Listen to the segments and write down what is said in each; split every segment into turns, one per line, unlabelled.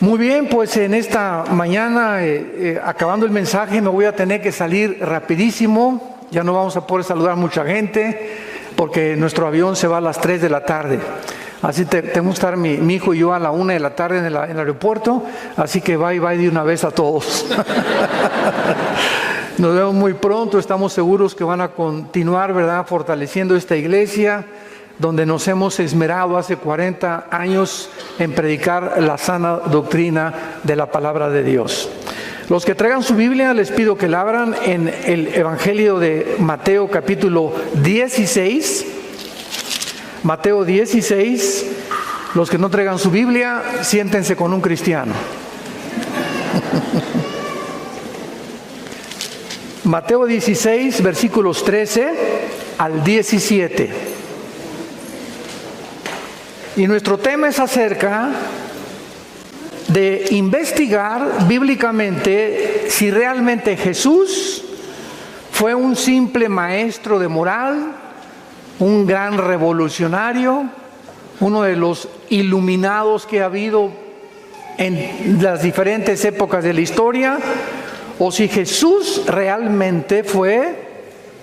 Muy bien, pues en esta mañana, acabando el mensaje, me voy a tener que salir rapidísimo. Ya no vamos a poder saludar a mucha gente porque nuestro avión se va a las 3 de la tarde. Así tengo que estar mi hijo y yo a la 1 de la tarde en el aeropuerto. Así que bye de una vez a todos. Nos vemos muy pronto. Estamos seguros que van a continuar, ¿verdad?, fortaleciendo esta iglesia, donde nos hemos esmerado hace 40 años en predicar la sana doctrina de la palabra de Dios. Los que traigan su Biblia, les pido que la abran en el Evangelio de Mateo capítulo 16. Mateo 16. Los que no traigan su Biblia, siéntense con un cristiano. Mateo 16, versículos 13 al 17. Y nuestro tema es acerca de investigar bíblicamente si realmente Jesús fue un simple maestro de moral, un gran revolucionario, uno de los iluminados que ha habido en las diferentes épocas de la historia, o si Jesús realmente fue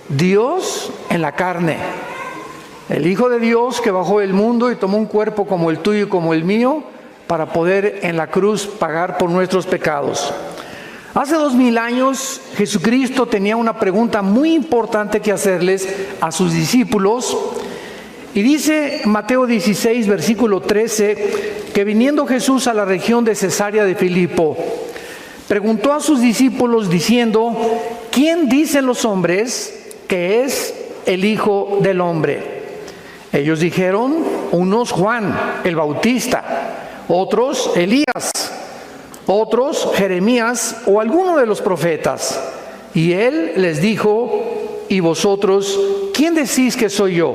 Dios en la carne. El Hijo de Dios que bajó del mundo y tomó un cuerpo como el tuyo y como el mío para poder en la cruz pagar por nuestros pecados. Hace 2000 años Jesucristo tenía una pregunta muy importante que hacerles a sus discípulos. Y dice Mateo 16, versículo 13, que viniendo Jesús a la región de Cesarea de Filipo, preguntó a sus discípulos diciendo: ¿quién dicen los hombres que es el Hijo del Hombre? Ellos dijeron: unos Juan el Bautista, otros Elías, otros Jeremías o alguno de los profetas. Y él les dijo: ¿y vosotros quién decís que soy yo?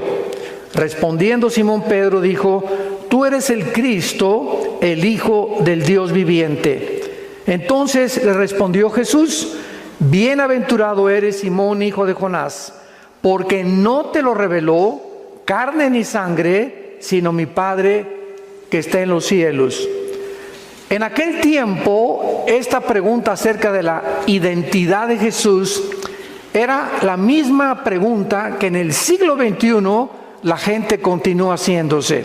Respondiendo Simón Pedro dijo: tú eres el Cristo, el Hijo del Dios viviente. Entonces le respondió Jesús: bienaventurado eres, Simón, hijo de Jonás, porque no te lo reveló carne ni sangre, sino mi Padre que está en los cielos. En aquel tiempo, esta pregunta acerca de la identidad de Jesús era la misma pregunta que en el siglo XXI la gente continúa haciéndose.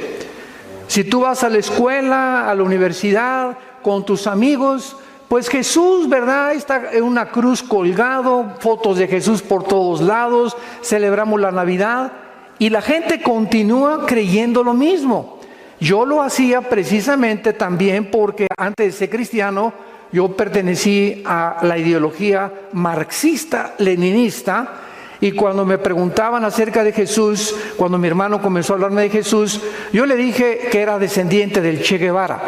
Si tú vas a la escuela, a la universidad, con tus amigos, pues Jesús, ¿verdad?, está en una cruz colgado, fotos de Jesús por todos lados, celebramos la Navidad. Y la gente continúa creyendo lo mismo. Yo lo hacía precisamente también porque antes de ser cristiano, yo pertenecí a la ideología marxista-leninista. Y cuando me preguntaban acerca de Jesús, cuando mi hermano comenzó a hablarme de Jesús, yo le dije que era descendiente del Che Guevara.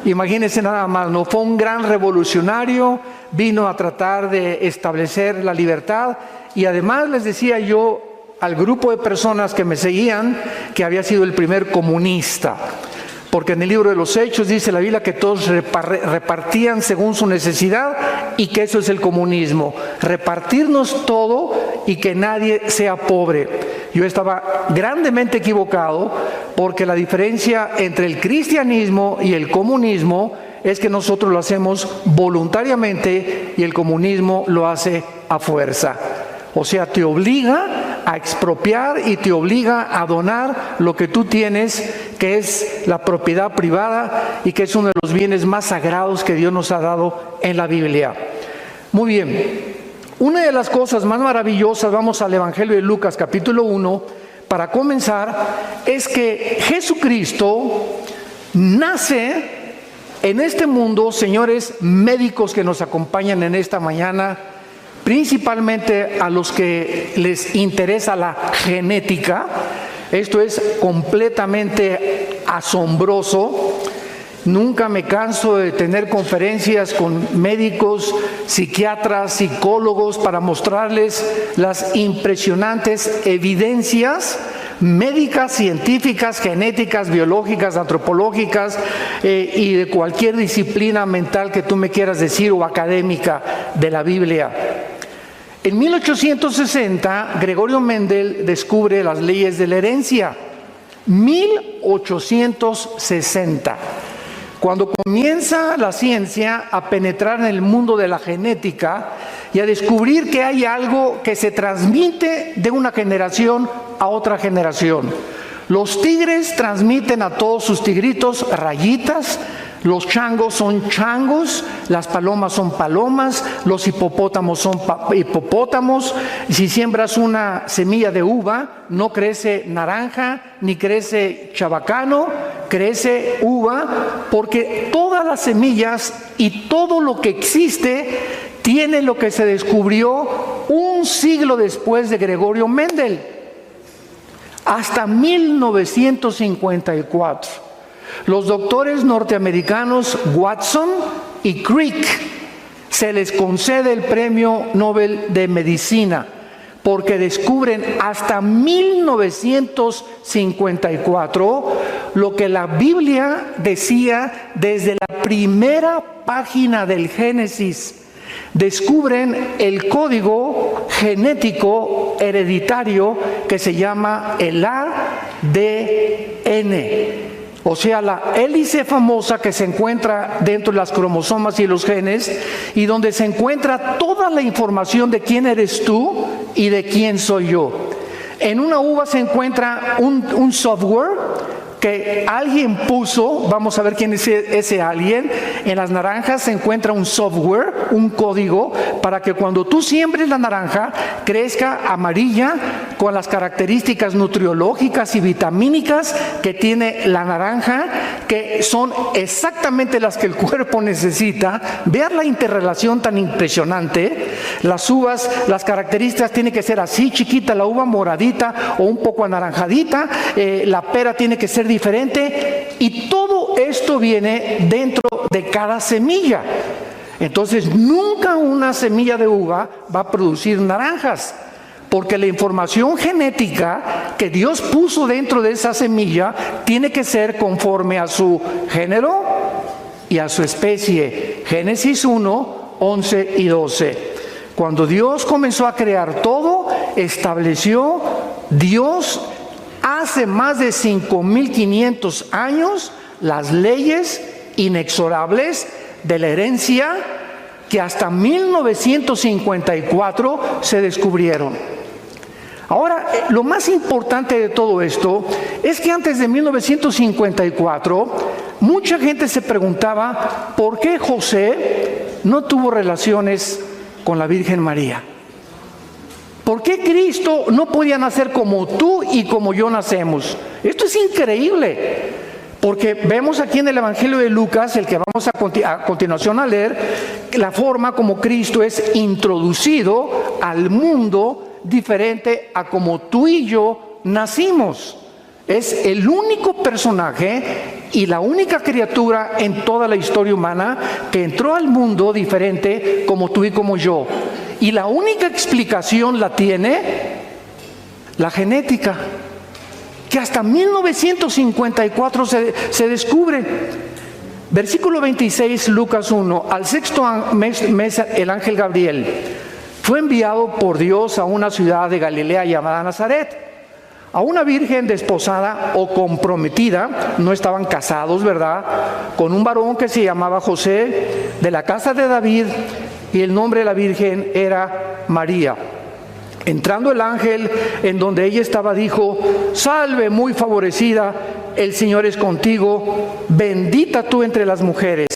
Imagínense nada más, ¿no? Fue un gran revolucionario, vino a tratar de establecer la libertad. Y además les decía yo al grupo de personas que me seguían que había sido el primer comunista, porque en el libro de los Hechos dice la Biblia que todos repartían según su necesidad, y que eso es el comunismo, repartirnos todo y que nadie sea pobre. Yo estaba grandemente equivocado, porque la diferencia entre el cristianismo y el comunismo es que nosotros lo hacemos voluntariamente y el comunismo lo hace a fuerza. O sea, te obliga a expropiar y te obliga a donar lo que tú tienes, que es la propiedad privada y que es uno de los bienes más sagrados que Dios nos ha dado en la Biblia. Muy bien, una de las cosas más maravillosas, vamos al Evangelio de Lucas capítulo 1, para comenzar, es que Jesucristo nace en este mundo. Señores médicos que nos acompañan en esta mañana, principalmente a los que les interesa la genética, esto es completamente asombroso. Nunca me canso de tener conferencias con médicos, psiquiatras, psicólogos para mostrarles las impresionantes evidencias médicas, científicas, genéticas, biológicas, antropológicas y de cualquier disciplina mental que tú me quieras decir o académica de la Biblia. En 1860, Gregorio Mendel descubre las leyes de la herencia. 1860. Cuando comienza la ciencia a penetrar en el mundo de la genética y a descubrir que hay algo que se transmite de una generación a otra generación. Los tigres transmiten a todos sus tigritos rayitas, los changos son changos, las palomas son palomas, los hipopótamos son hipopótamos. Si siembras una semilla de uva, no crece naranja ni crece chabacano, crece uva, porque todas las semillas y todo lo que existe tiene lo que se descubrió un siglo después de Gregorio Mendel, hasta 1954. Los doctores norteamericanos Watson y Crick se les concede el Premio Nobel de Medicina porque descubren hasta 1954 lo que la Biblia decía desde la primera página del Génesis. Descubren el código genético hereditario que se llama el ADN. O sea, la hélice famosa que se encuentra dentro de las cromosomas y los genes, y donde se encuentra toda la información de quién eres tú y de quién soy yo. En una uva se encuentra un software que alguien puso, vamos a ver quién es ese alguien. En las naranjas se encuentra un software, un código, para que cuando tú siembres la naranja, crezca amarilla con las características nutriológicas y vitamínicas que tiene la naranja, que son exactamente las que el cuerpo necesita. Vean la interrelación tan impresionante. Las uvas, las características tienen que ser así, chiquita, la uva moradita o un poco anaranjadita, la pera tiene que ser diferente, y todo esto viene dentro de cada semilla. Entonces nunca una semilla de uva va a producir naranjas, porque la información genética que Dios puso dentro de esa semilla tiene que ser conforme a su género y a su especie. Génesis 1, 11 y 12. Cuando Dios comenzó a crear todo, estableció Dios hace más de 5.500 años las leyes inexorables de la herencia que hasta 1954 se descubrieron. Ahora, lo más importante de todo esto es que antes de 1954, mucha gente se preguntaba por qué José no tuvo relaciones con la Virgen María. ¿Por qué Cristo no podía nacer como tú y como yo nacemos? Esto es increíble, porque vemos aquí en el Evangelio de Lucas, el que vamos a continuación a leer, la forma como Cristo es introducido al mundo diferente a como tú y yo nacimos. Es el único personaje y la única criatura en toda la historia humana que entró al mundo diferente como tú y como yo. Y la única explicación la tiene la genética, que hasta 1954 se descubre. Versículo 26, Lucas 1. Al sexto mes el ángel Gabriel fue enviado por Dios a una ciudad de Galilea llamada Nazaret, a una virgen desposada o comprometida, no estaban casados, ¿verdad?, con un varón que se llamaba José, de la casa de David, y el nombre de la virgen era María. Entrando el ángel en donde ella estaba, dijo: salve, muy favorecida, el Señor es contigo, bendita tú entre las mujeres.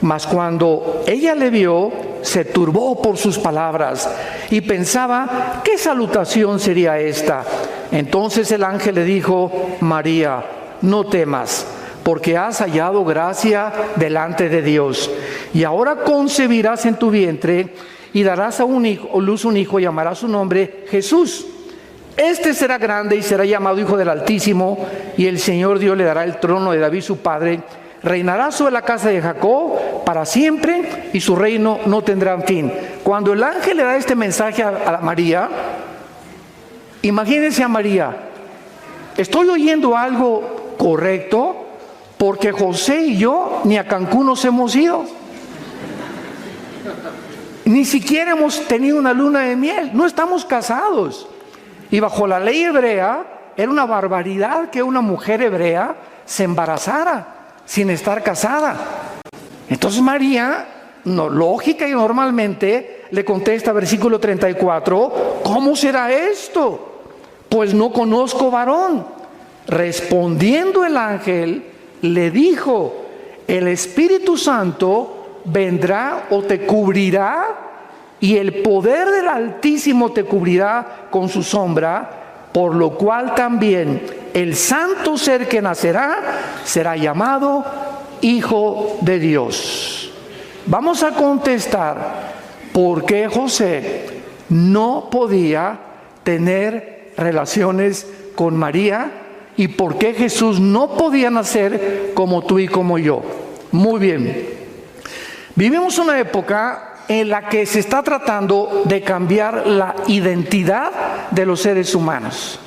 Mas cuando ella le vio, se turbó por sus palabras y pensaba: ¿qué salutación sería esta? Entonces el ángel le dijo: María, no temas, porque has hallado gracia delante de Dios. Y ahora concebirás en tu vientre y darás a luz un hijo, y llamarás su nombre Jesús. Este será grande y será llamado Hijo del Altísimo, y el Señor Dios le dará el trono de David su padre. Reinará sobre la casa de Jacob para siempre, y su reino no tendrá fin. Cuando el ángel le da este mensaje a María, imagínense a María: ¿estoy oyendo algo correcto? Porque José y yo ni a Cancún nos hemos ido. Ni siquiera hemos tenido una luna de miel, no estamos casados. Y bajo la ley hebrea era una barbaridad que una mujer hebrea se embarazara. sin estar casada. Entonces María, no, lógica y normalmente, le contesta, versículo 34, ¿cómo será esto? Pues no conozco varón. Respondiendo el ángel, le dijo, el Espíritu Santo vendrá o te cubrirá, y el poder del Altísimo te cubrirá con su sombra, por lo cual también el santo ser que nacerá será llamado Hijo de Dios. Vamos a contestar por qué José no podía tener relaciones con María y por qué Jesús no podía nacer como tú y como yo. Muy bien. Vivimos una época en la que se está tratando de cambiar la identidad de los seres humanos.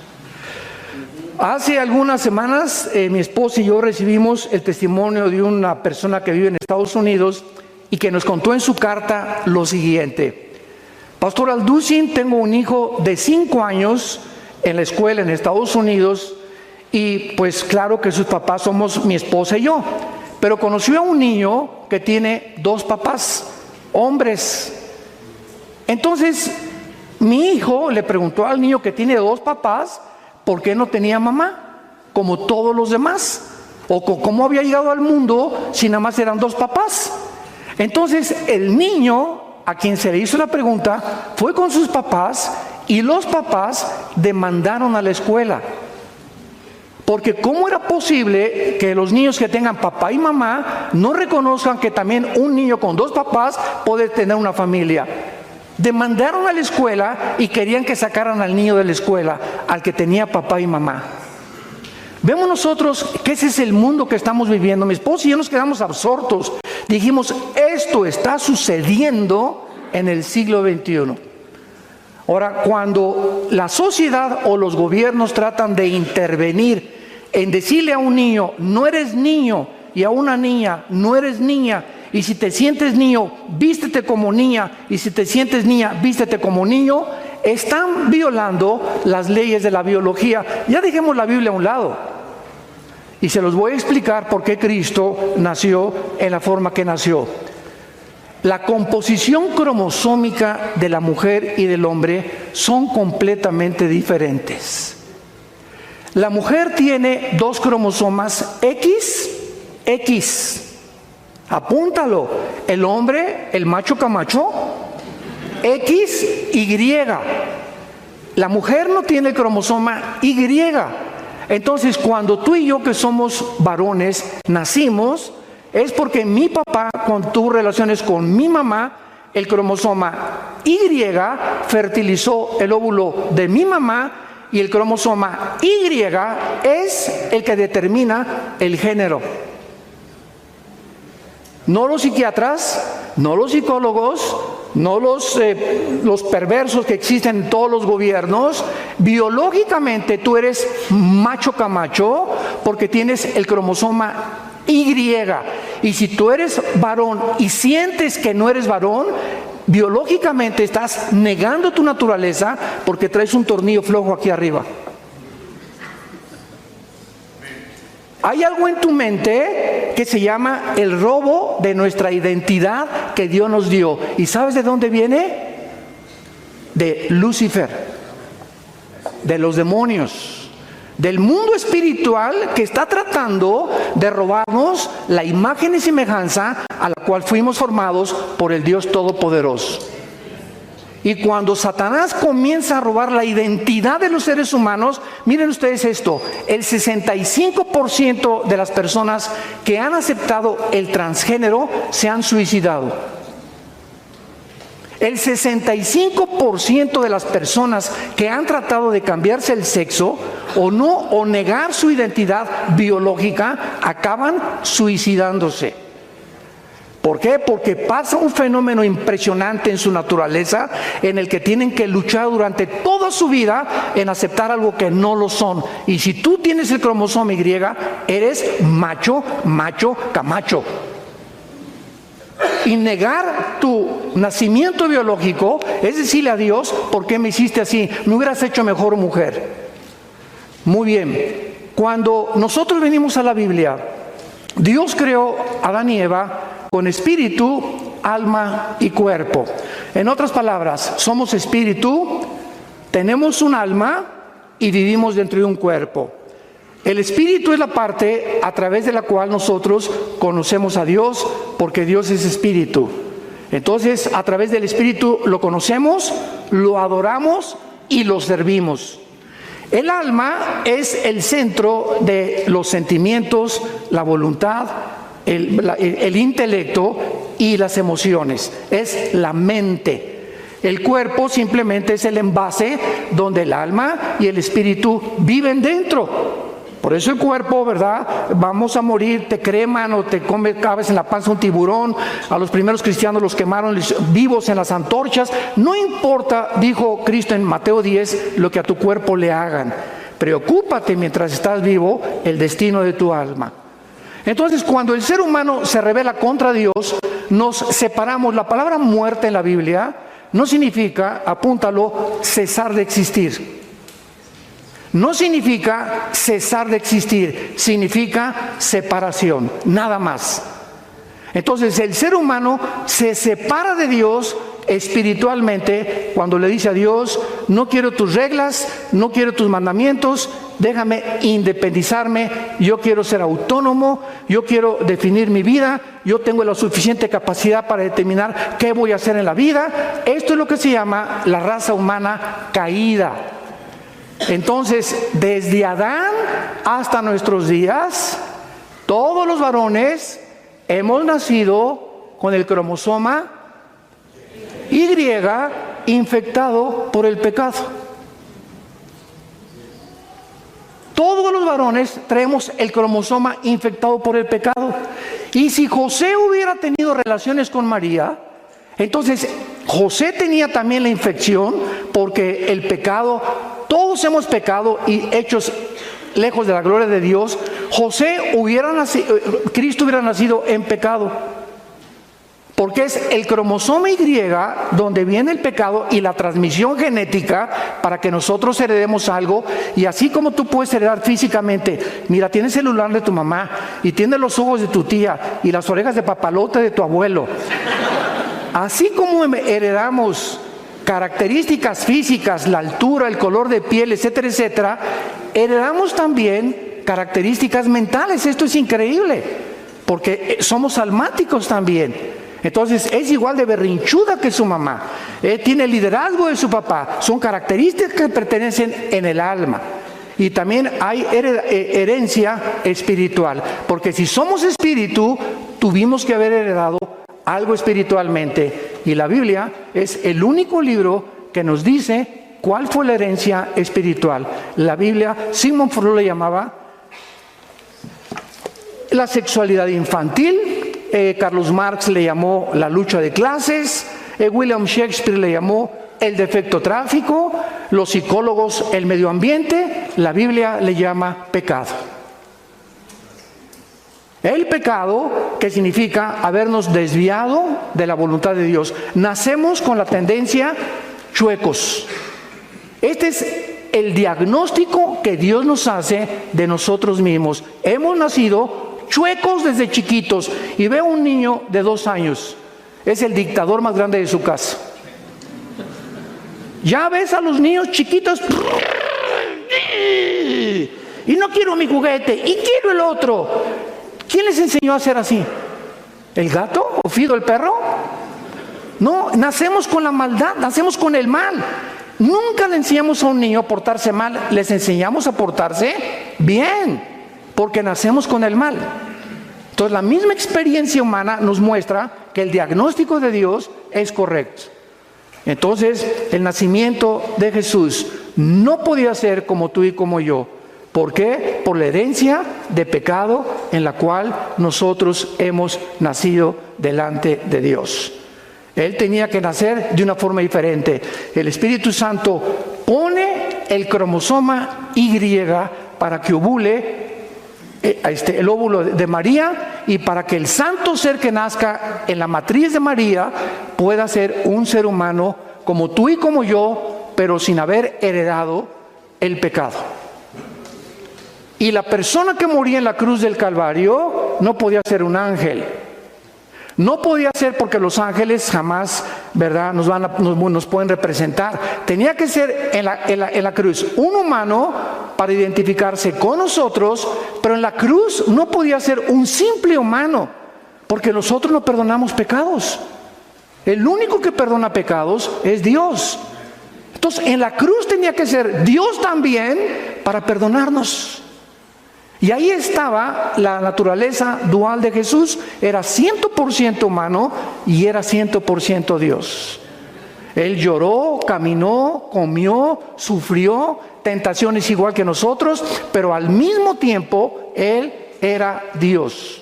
Hace algunas semanas mi esposa y yo recibimos el testimonio de una persona que vive en Estados Unidos y que nos contó en su carta lo siguiente: Pastor Alducin, tengo un hijo de 5 años en la escuela en Estados Unidos y pues claro que sus papás somos mi esposa y yo, pero conoció a un niño que tiene 2 papás, hombres. Entonces mi hijo le preguntó al niño que tiene 2 papás por qué no tenía mamá como todos los demás, o cómo había llegado al mundo si nada más eran 2 papás. Entonces el niño a quien se le hizo la pregunta fue con sus papás y los papás demandaron a la escuela, porque ¿cómo era posible que los niños que tengan papá y mamá no reconozcan que también un niño con 2 papás puede tener una familia? Demandaron a la escuela y querían que sacaran al niño de la escuela, al que tenía papá y mamá. Vemos nosotros que ese es el mundo que estamos viviendo. Mi esposa y yo nos quedamos absortos. Dijimos, esto está sucediendo en el siglo XXI. Ahora, cuando la sociedad o los gobiernos tratan de intervenir en decirle a un niño, no eres niño, y a una niña, no eres niña, y si te sientes niño, vístete como niña, y si te sientes niña, vístete como niño, están violando las leyes de la biología. Ya dejemos la Biblia a un lado, y se los voy a explicar por qué Cristo nació en la forma que nació. La composición cromosómica de la mujer y del hombre son completamente diferentes. La mujer tiene 2 cromosomas X. Apúntalo. El hombre, el macho camacho, XY. La mujer no tiene el cromosoma Y. Entonces, cuando tú y yo, que somos varones, nacimos, es porque mi papá, cuando tuvo relaciones con mi mamá, el cromosoma Y fertilizó el óvulo de mi mamá, y el cromosoma Y es el que determina el género. No los psiquiatras, no los psicólogos, no los perversos que existen en todos los gobiernos. Biológicamente tú eres macho camacho porque tienes el cromosoma Y. Y si tú eres varón y sientes que no eres varón, biológicamente estás negando tu naturaleza porque traes un tornillo flojo aquí arriba. Hay algo en tu mente que se llama el robo de nuestra identidad que Dios nos dio. ¿Y sabes de dónde viene? De Lucifer, de los demonios, del mundo espiritual que está tratando de robarnos la imagen y semejanza a la cual fuimos formados por el Dios Todopoderoso. Y cuando Satanás comienza a robar la identidad de los seres humanos, miren ustedes esto, el 65% de las personas que han aceptado el transgénero se han suicidado. El 65% de las personas que han tratado de cambiarse el sexo o negar su identidad biológica acaban suicidándose. ¿Por qué? Porque pasa un fenómeno impresionante en su naturaleza en el que tienen que luchar durante toda su vida en aceptar algo que no lo son. Y si tú tienes el cromosoma Y, eres macho, camacho. Y negar tu nacimiento biológico es decirle a Dios, ¿por qué me hiciste así? Me hubieras hecho mejor mujer. Muy bien. Cuando nosotros venimos a la Biblia Dios creó a Adán y Eva con espíritu, alma y cuerpo. En otras palabras, somos espíritu, tenemos un alma y vivimos dentro de un cuerpo. El espíritu es la parte a través de la cual nosotros conocemos a Dios, porque Dios es espíritu. Entonces, a través del espíritu lo conocemos, lo adoramos y lo servimos. El alma es el centro de los sentimientos, la voluntad, el intelecto y las emociones. Es la mente. El cuerpo simplemente es el envase donde el alma y el espíritu viven dentro. Por eso el cuerpo, ¿verdad? Vamos a morir, te creman o te cabes en la panza un tiburón. A los primeros cristianos los quemaron vivos en las antorchas. No importa, dijo Cristo en Mateo 10, lo que a tu cuerpo le hagan. Preocúpate mientras estás vivo el destino de tu alma. Entonces, cuando el ser humano se rebela contra Dios, nos separamos. La palabra muerte en la Biblia no significa, apúntalo, cesar de existir. No significa cesar de existir, significa separación, nada más. Entonces el ser humano se separa de Dios espiritualmente cuando le dice a Dios: no quiero tus reglas, no quiero tus mandamientos, déjame independizarme, yo quiero ser autónomo, yo quiero definir mi vida, yo tengo la suficiente capacidad para determinar qué voy a hacer en la vida. Esto es lo que se llama la raza humana caída. Entonces, desde Adán hasta nuestros días, todos los varones hemos nacido con el cromosoma Y infectado por el pecado. Todos los varones traemos el cromosoma infectado por el pecado. Y si José hubiera tenido relaciones con María, entonces José tenía también la infección, porque el pecado, todos hemos pecado y hechos lejos de la gloria de Dios. Cristo hubiera nacido en pecado, porque es el cromosoma Y donde viene el pecado y la transmisión genética para que nosotros heredemos algo. Y así como tú puedes heredar físicamente, mira, tienes el celular de tu mamá y tienes los ojos de tu tía y las orejas de papalote de tu abuelo. Así como heredamos características físicas, la altura, el color de piel, etcétera, etcétera, heredamos también características mentales. Esto es increíble, porque somos almáticos también. Entonces es igual de berrinchuda que su mamá, tiene el liderazgo de su papá. Son características que pertenecen en el alma. Y también hay herencia espiritual, porque si somos espíritu, tuvimos que haber heredado algo espiritualmente. Y la Biblia es el único libro que nos dice cuál fue la herencia espiritual. La Biblia, Sigmund Freud le llamaba la sexualidad infantil, Carlos Marx le llamó la lucha de clases, William Shakespeare le llamó el defecto tráfico, los psicólogos el medio ambiente, la Biblia le llama pecado. El pecado, que significa habernos desviado de la voluntad de Dios. Nacemos con la tendencia chuecos. Este es el diagnóstico que Dios nos hace de nosotros mismos. Hemos nacido chuecos desde chiquitos. Y veo un niño de 2 años, es el dictador más grande de su casa. Ya ves a los niños chiquitos, y no quiero mi juguete, y quiero el otro. ¿Quién les enseñó a hacer así? ¿El gato o Fido el perro? No, nacemos con la maldad, nacemos con el mal. Nunca le enseñamos a un niño a portarse mal, les enseñamos a portarse bien, porque nacemos con el mal. Entonces la misma experiencia humana nos muestra que el diagnóstico de Dios es correcto. Entonces el nacimiento de Jesús no podía ser como tú y como yo. ¿Por qué? Por la herencia de pecado en la cual nosotros hemos nacido delante de Dios. Él tenía que nacer de una forma diferente. El Espíritu Santo pone el cromosoma Y para que ovule el óvulo de María, y para que el santo ser que nazca en la matriz de María pueda ser un ser humano como tú y como yo, pero sin haber heredado el pecado. Y la persona que moría en la cruz del Calvario no podía ser un ángel. No podía ser porque los ángeles jamás, ¿verdad?, nos pueden representar. Tenía que ser en la cruz un humano para identificarse con nosotros, pero en la cruz no podía ser un simple humano, porque nosotros no perdonamos pecados. El único que perdona pecados es Dios. Entonces, en la cruz tenía que ser Dios también para perdonarnos. Y ahí estaba la naturaleza dual de Jesús. Era 100% humano y era 100% Dios. Él lloró, caminó, comió, sufrió tentaciones igual que nosotros, pero al mismo tiempo Él era Dios.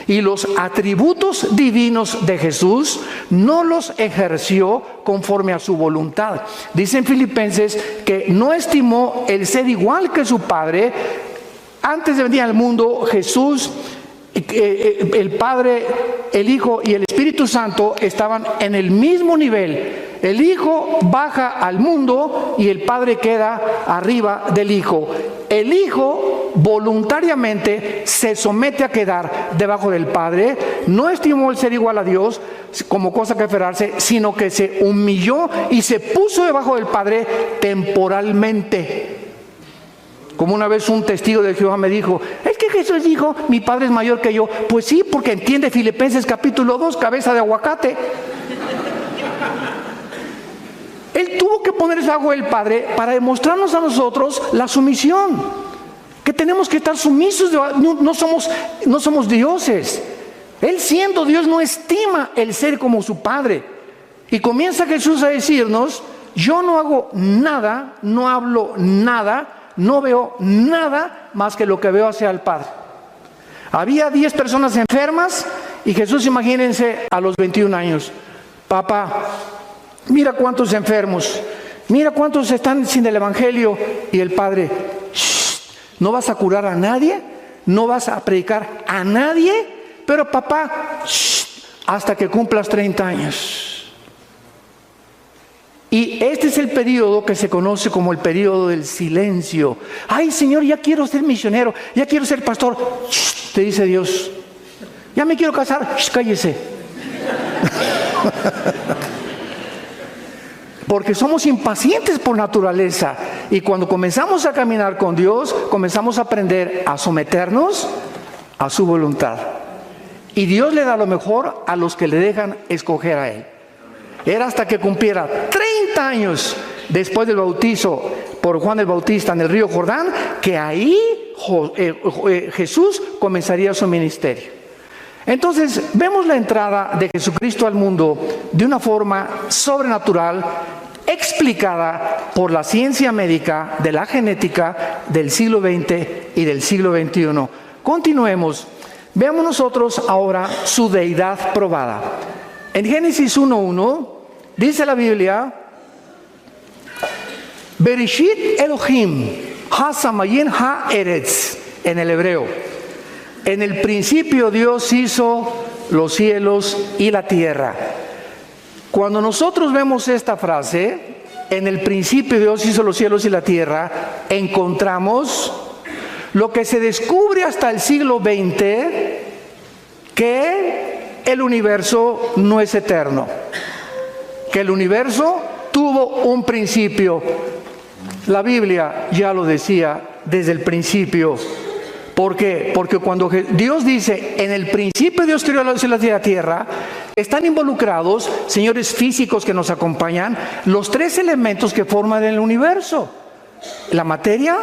Y los atributos divinos de Jesús no los ejerció conforme a su voluntad. Dice en Filipenses que no estimó el ser igual que su Padre. Antes de venir al mundo, Jesús, el Padre, el Hijo y el Espíritu Santo estaban en el mismo nivel. El Hijo baja al mundo y el Padre queda arriba del Hijo. El Hijo voluntariamente se somete a quedar debajo del Padre. No estimó el ser igual a Dios como cosa que aferrarse, sino que se humilló y se puso debajo del Padre temporalmente. Como una vez un testigo de Jehová me dijo, es que Jesús dijo, mi Padre es mayor que yo. Pues sí, porque entiende Filipenses capítulo 2, cabeza de aguacate. Él tuvo que ponerse debajo del Padre para demostrarnos a nosotros la sumisión. Que tenemos que estar sumisos, no somos dioses. Él siendo Dios no estima el ser como su Padre. Y comienza Jesús a decirnos, yo no hago nada, no hablo nada, no veo nada más que lo que veo hacia el Padre. Había 10 personas enfermas y Jesús, imagínense, a los 21 años. Papá, mira cuántos enfermos, mira cuántos están sin el Evangelio. Y el Padre, no vas a curar a nadie, no vas a predicar a nadie, pero papá, hasta que cumplas 30 años. Y este es el periodo que se conoce como el periodo del silencio. Ay, Señor, ya quiero ser misionero, ya quiero ser pastor. Te dice Dios, ya me quiero casar, cállese. Porque somos impacientes por naturaleza. Y cuando comenzamos a caminar con Dios, comenzamos a aprender a someternos a su voluntad. Y Dios le da lo mejor a los que le dejan escoger a Él. Era hasta que cumpliera 30 años después del bautizo por Juan el Bautista en el río Jordán, que ahí Jesús comenzaría su ministerio. Entonces, vemos la entrada de Jesucristo al mundo de una forma sobrenatural, explicada por la ciencia médica de la genética del siglo XX y del siglo XXI. Continuemos. Veamos nosotros ahora su deidad probada. En Génesis 1:1 dice la Biblia, Bereshit Elohim ha-samayin ha-eretz, en el hebreo. En el principio Dios hizo los cielos y la tierra. Cuando nosotros vemos esta frase, en el principio Dios hizo los cielos y la tierra, encontramos lo que se descubre hasta el siglo XX, que el universo no es eterno, que el universo tuvo un principio. La Biblia ya lo decía desde el principio. ¿Por qué? Porque cuando Dios dice, en el principio Dios creó los cielos y la tierra, están involucrados, señores físicos que nos acompañan, los 3 elementos que forman el universo: la materia,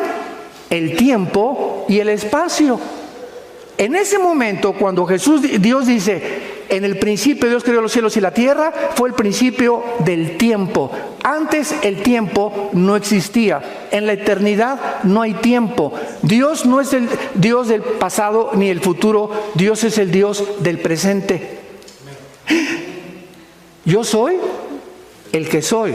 el tiempo y el espacio. En ese momento, cuando Dios dice, en el principio Dios creó los cielos y la tierra, fue el principio del tiempo. Antes el tiempo no existía. En la eternidad no hay tiempo. Dios no es el Dios del pasado ni el futuro. Dios es el Dios del presente. Yo soy el que soy.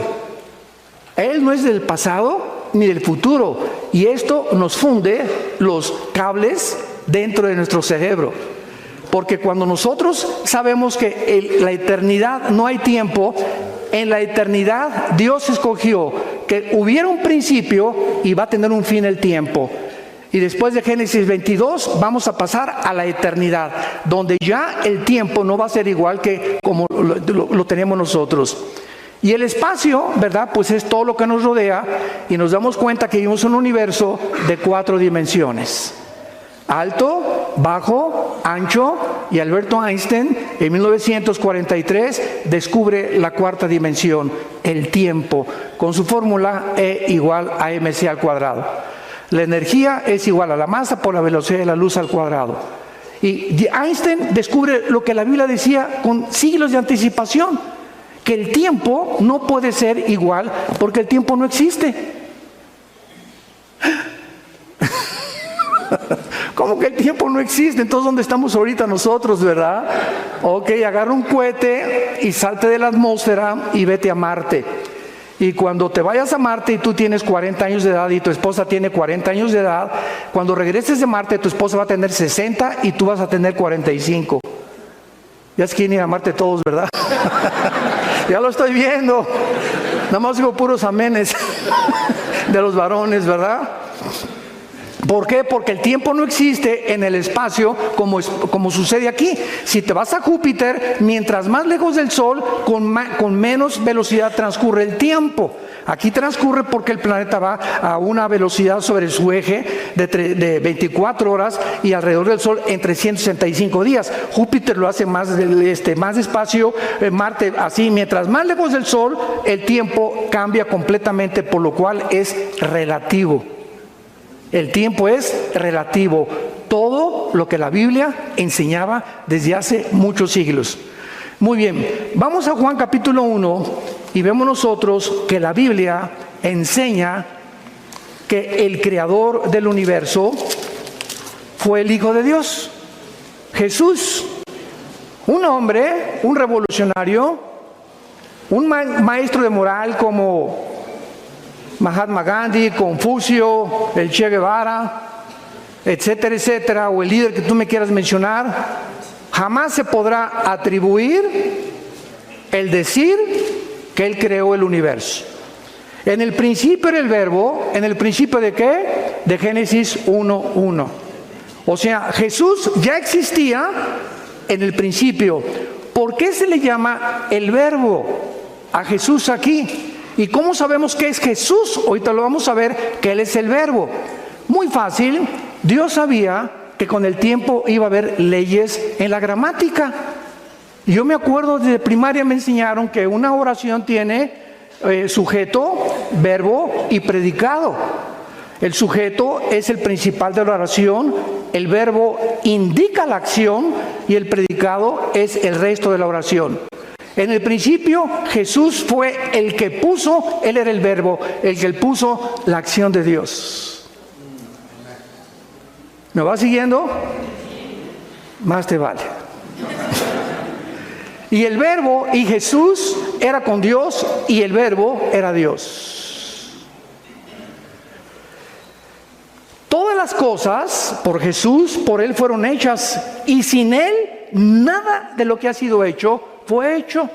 Él no es del pasado ni del futuro. Y esto nos funde los cables dentro de nuestro cerebro. Porque cuando nosotros sabemos que en la eternidad no hay tiempo, en la eternidad Dios escogió que hubiera un principio y va a tener un fin el tiempo. Y después de Génesis 22 vamos a pasar a la eternidad, donde ya el tiempo no va a ser igual que como lo tenemos nosotros. Y el espacio, ¿verdad? Pues es todo lo que nos rodea, y nos damos cuenta que vivimos en un universo de 4 dimensiones. Alto, bajo, ancho, y Alberto Einstein en 1943 descubre la 4ª dimensión, el tiempo, con su fórmula E igual a mc al cuadrado. La energía es igual a la masa por la velocidad de la luz al cuadrado. Y Einstein descubre lo que la Biblia decía con siglos de anticipación, que el tiempo no puede ser igual porque el tiempo no existe. ¿Cómo que el tiempo no existe? Entonces, ¿dónde estamos ahorita nosotros, verdad? Ok, agarra un cohete y salte de la atmósfera y vete a Marte. Y cuando te vayas a Marte y tú tienes 40 años de edad y tu esposa tiene 40 años de edad, cuando regreses de Marte tu esposa va a tener 60 y tú vas a tener 45. Ya se quieren ir a Marte todos, ¿verdad? Ya lo estoy viendo. Nada más digo puros amenes de los varones, ¿verdad? ¿Por qué? Porque el tiempo no existe en el espacio como sucede aquí. Si te vas a Júpiter, mientras más lejos del Sol, con menos velocidad transcurre el tiempo. Aquí transcurre porque el planeta va a una velocidad sobre su eje de 24 horas y alrededor del Sol en 365 días. Júpiter lo hace más despacio, Marte así. Mientras más lejos del Sol, el tiempo cambia completamente, por lo cual es relativo. El tiempo es relativo. Todo lo que la Biblia enseñaba desde hace muchos siglos. Muy bien, vamos a Juan capítulo 1 y vemos nosotros que la Biblia enseña que el creador del universo fue el Hijo de Dios, Jesús, un hombre, un revolucionario, un maestro de moral como Mahatma Gandhi, Confucio, el Che Guevara, etcétera, etcétera, o el líder que tú me quieras mencionar. Jamás se podrá atribuir el decir que Él creó el universo. En el principio era el verbo. ¿En el principio de qué? De Génesis 1:1. O sea, Jesús ya existía en el principio. ¿Por qué se le llama el verbo a Jesús aquí? ¿Y cómo sabemos que es Jesús? Ahorita lo vamos a ver, que Él es el verbo. Muy fácil. Dios sabía que con el tiempo iba a haber leyes en la gramática. Yo me acuerdo, desde primaria me enseñaron que una oración tiene sujeto, verbo y predicado. El sujeto es el principal de la oración, el verbo indica la acción y el predicado es el resto de la oración. En el principio Jesús fue el que puso, Él era el verbo, el que puso la acción de Dios. ¿Me va siguiendo? Más te vale. Y el verbo, y Jesús era con Dios y el verbo era Dios. Todas las cosas por Jesús, por Él fueron hechas, y sin Él nada de lo que ha sido hecho fue hecho.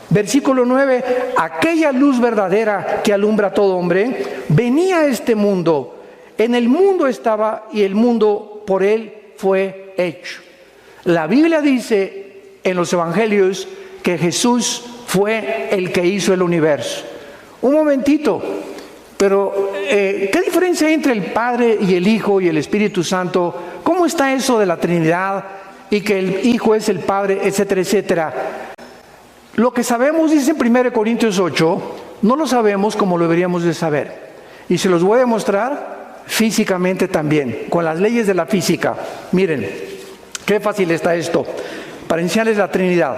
Versículo 9, aquella luz verdadera que alumbra a todo hombre, venía a este mundo. En el mundo estaba y el mundo por Él fue hecho. La Biblia dice en los evangelios que Jesús fue el que hizo el universo. Un momentito, pero ¿qué diferencia hay entre el Padre y el Hijo y el Espíritu Santo? ¿Cómo está eso de la Trinidad y que el Hijo es el Padre, etcétera, etcétera? Lo que sabemos, dice en 1 Corintios 8, no lo sabemos como lo deberíamos de saber. Y se los voy a demostrar físicamente también, con las leyes de la física. Miren, qué fácil está esto, para enseñarles la Trinidad,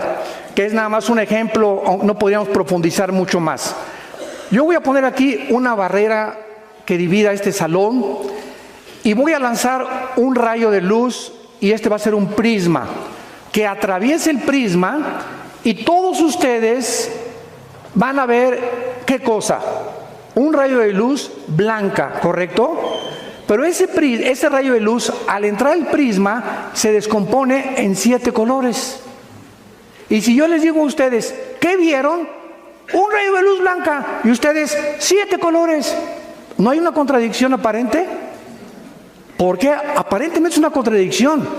que es nada más un ejemplo, no podríamos profundizar mucho más. Yo voy a poner aquí una barrera que divida este salón y voy a lanzar un rayo de luz, y este va a ser un prisma, que atraviese el prisma y todos ustedes van a ver, ¿qué cosa? Un rayo de luz blanca, ¿correcto? Pero ese rayo de luz, al entrar el prisma, se descompone en 7 colores. Y si yo les digo a ustedes, ¿qué vieron? Un rayo de luz blanca. Y ustedes, 7 colores. ¿No hay una contradicción aparente? Porque aparentemente es una contradicción,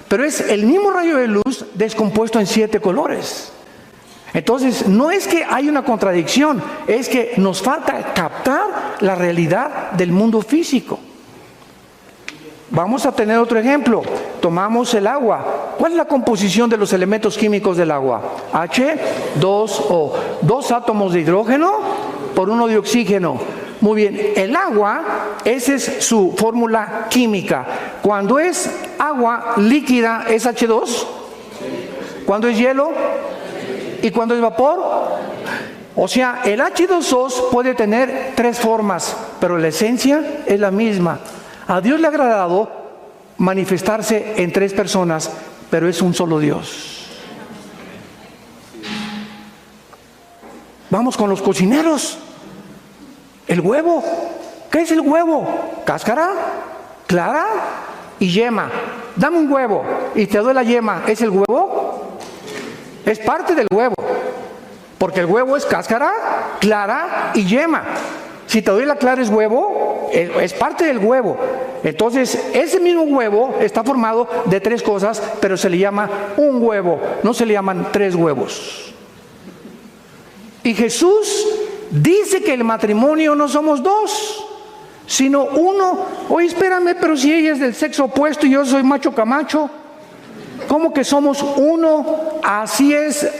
pero es el mismo rayo de luz descompuesto en 7 colores. Entonces, no es que hay una contradicción, es que nos falta captar la realidad del mundo físico. Vamos a tener otro ejemplo. Tomamos el agua. ¿Cuál es la composición de los elementos químicos del agua? H2O. 2 átomos de hidrógeno por 1 de oxígeno. Muy bien, el agua, esa es su fórmula química. Cuando es agua líquida, ¿es H2? Cuando es hielo, ¿y cuando es vapor? O sea, el H2O puede tener 3 formas, pero la esencia es la misma. A Dios le ha agradado manifestarse en 3 personas, pero es un solo Dios. Vamos con los cocineros. El huevo. ¿Qué es el huevo? Cáscara, clara y yema. Dame un huevo y te doy la yema. ¿Es el huevo? Es parte del huevo. Porque el huevo es cáscara, clara y yema. Si te doy la clara es huevo, es parte del huevo. Entonces, ese mismo huevo está formado de 3 cosas, pero se le llama un huevo. No se le llaman 3 huevos. Y Jesús dice que el matrimonio no somos 2, sino 1. Oye, espérame, pero si ella es del sexo opuesto y yo soy macho camacho, ¿cómo que somos 1? Así es,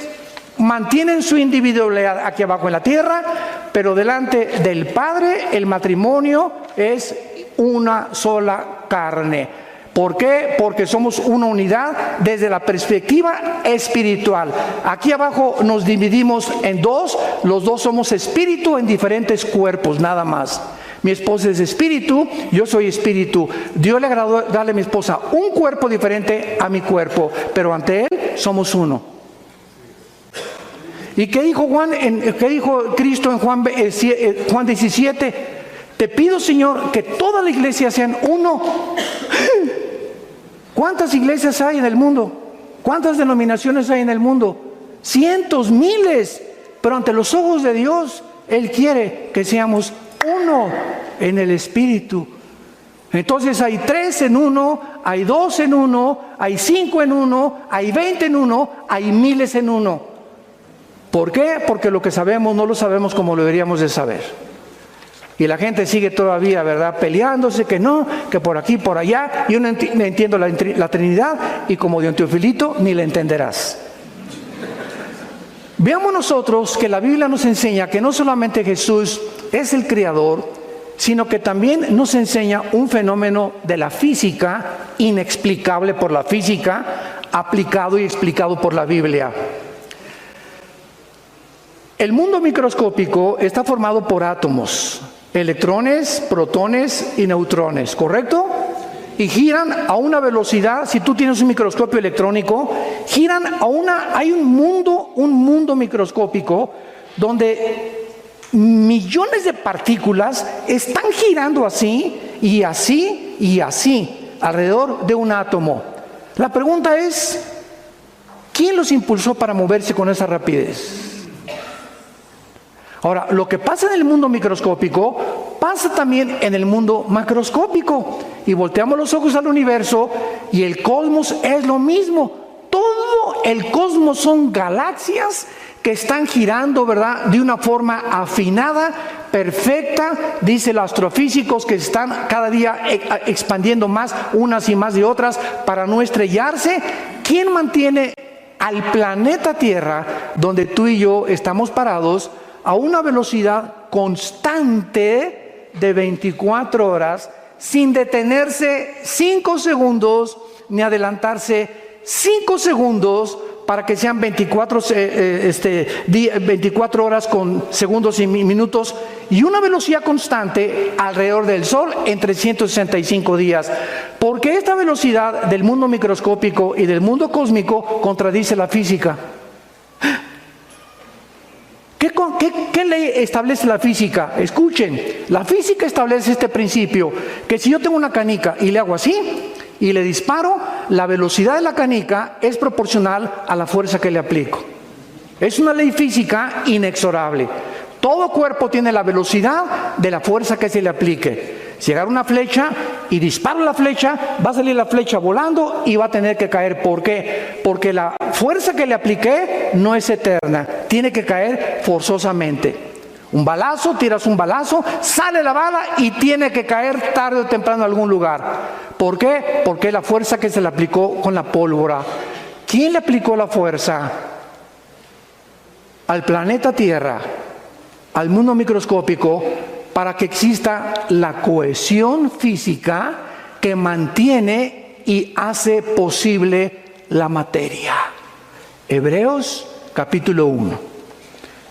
mantienen su individualidad aquí abajo en la tierra, pero delante del Padre el matrimonio es una sola carne. ¿Por qué? Porque somos una unidad desde la perspectiva espiritual. Aquí abajo nos dividimos en 2, los 2 somos espíritu en diferentes cuerpos, nada más. Mi esposa es espíritu, yo soy espíritu. Dios le agradó darle a mi esposa un cuerpo diferente a mi cuerpo, pero ante Él somos uno. ¿Y qué dijo qué dijo Cristo en Juan 17? Te pido, Señor, que toda la iglesia sean uno. ¿Cuántas iglesias hay en el mundo? ¿Cuántas denominaciones hay en el mundo? Cientos, miles. Pero ante los ojos de Dios, Él quiere que seamos uno en el Espíritu. Entonces hay 3 en 1, hay 2 en 1, hay 5 en 1, hay 20 en 1, hay miles en 1. ¿Por qué? Porque lo que sabemos no lo sabemos como lo deberíamos de saber. Y la gente sigue todavía, ¿verdad?, peleándose, que no, que por aquí, por allá. Yo no entiendo la Trinidad, y como de un teofilito, ni la entenderás. Veamos nosotros que la Biblia nos enseña que no solamente Jesús es el Creador, sino que también nos enseña un fenómeno de la física, inexplicable por la física, aplicado y explicado por la Biblia. El mundo microscópico está formado por átomos, electrones, protones y neutrones, ¿correcto? Y giran a una velocidad, si tú tienes un microscopio electrónico, giran hay un mundo microscópico donde millones de partículas están girando así y así y así alrededor de un átomo. La pregunta es, ¿quién los impulsó para moverse con esa rapidez? Ahora, lo que pasa en el mundo microscópico pasa también en el mundo macroscópico. Y volteamos los ojos al universo y el cosmos es lo mismo. Todo el cosmos son galaxias que están girando, ¿verdad?, de una forma afinada, perfecta. Dicen los astrofísicos que están cada día expandiendo más unas y más de otras para no estrellarse. ¿Quién mantiene al planeta Tierra, donde tú y yo estamos parados, a una velocidad constante de 24 horas, sin detenerse 5 segundos, ni adelantarse 5 segundos, para que sean 24 horas con segundos y minutos, y una velocidad constante alrededor del Sol en 365 días? Porque esta velocidad del mundo microscópico y del mundo cósmico contradice la física. ¿Qué ley establece la física? Escuchen, la física establece este principio, que si yo tengo una canica y le hago así y le disparo, la velocidad de la canica es proporcional a la fuerza que le aplico. Es una ley física inexorable. Todo cuerpo tiene la velocidad de la fuerza que se le aplique. Si agarro una flecha y disparo la flecha, va a salir la flecha volando y va a tener que caer. ¿Por qué? Porque la fuerza que le apliqué no es eterna, tiene que caer forzosamente. Un balazo, tiras un balazo, sale la bala y tiene que caer tarde o temprano en algún lugar. ¿Por qué? Porque la fuerza que se le aplicó con la pólvora. ¿Quién le aplicó la fuerza? Al planeta Tierra, al mundo microscópico, para que exista la cohesión física que mantiene y hace posible la materia. Hebreos capítulo 1,